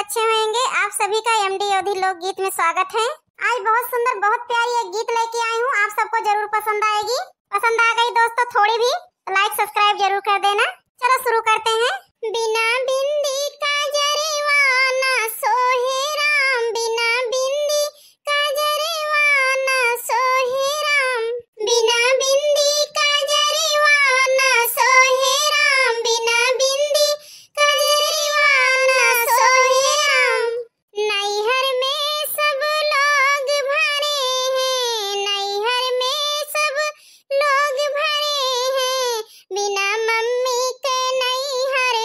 अच्छे होंगे। आप सभी का एमडी योधी लोकगीत में स्वागत है। आज बहुत सुंदर बहुत प्यारी एक गीत लेके आई हूँ, आप सबको जरूर पसंद आएगी। पसंद आ गई दोस्तों थोड़ी भी तो लाइक सब्सक्राइब जरूर कर देना। चलो शुरू करते हैं। बिना बिंदी काजरवा ना सोहे राम, बिना बिंदी काजरवा ना सोहे राम, बिना बिंदी काजरवा ना सोहे राम, बिना बिंदी काजरवा ना सोहे राम। नैहर में सब लोग भरे हैं, नैहर में सब लोग भरे हैं, बिना मम्मी के नैहर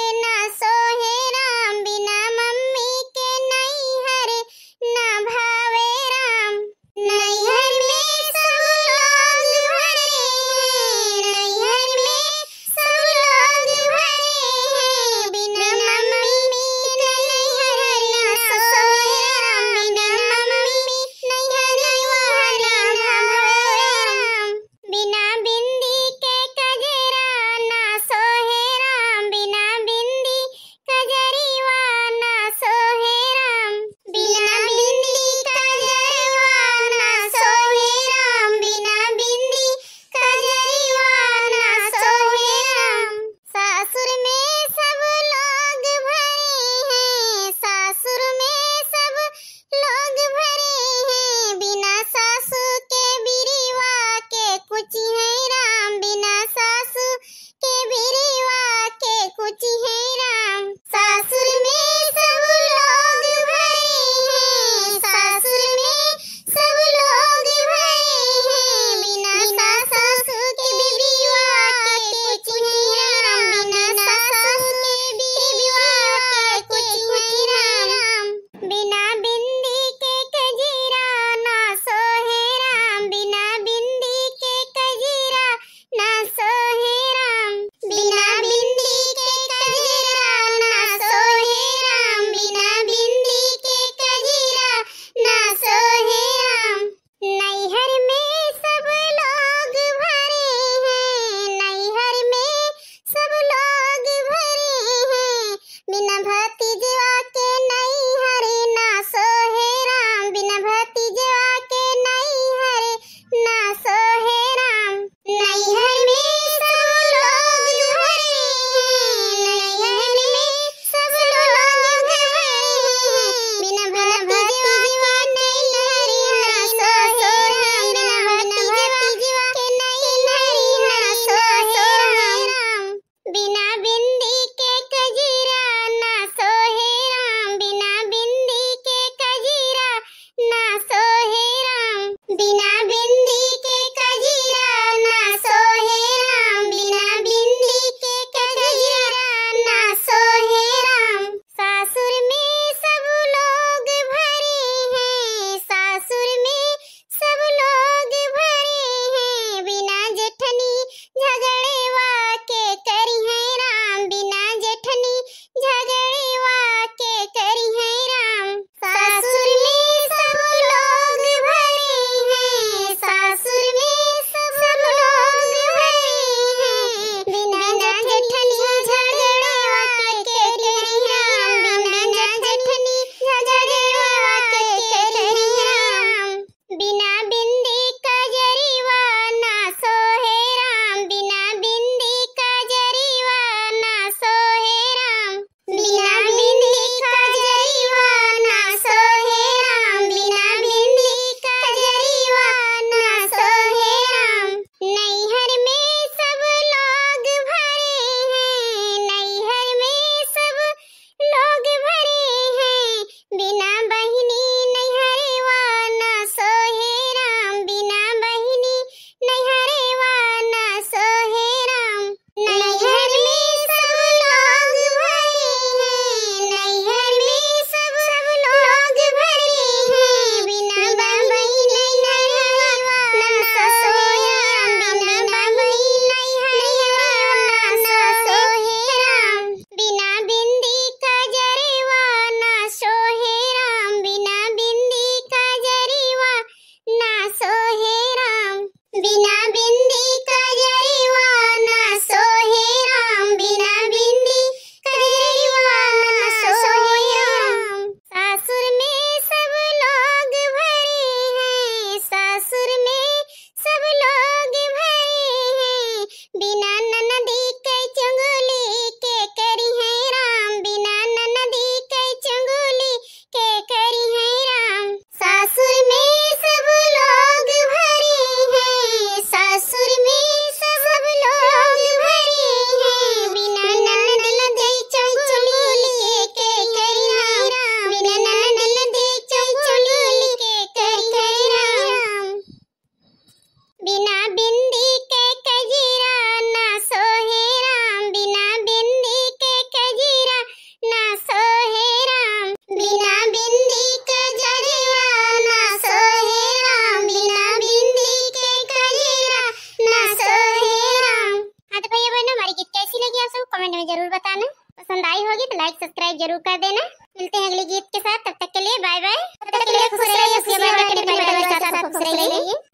आई होगी तो लाइक सब्सक्राइब जरूर कर देना। मिलते हैं अगले गीत के साथ, तब तक के लिए बाय बाय। तब तक के लिए खुश रहिए, खुश रहिए।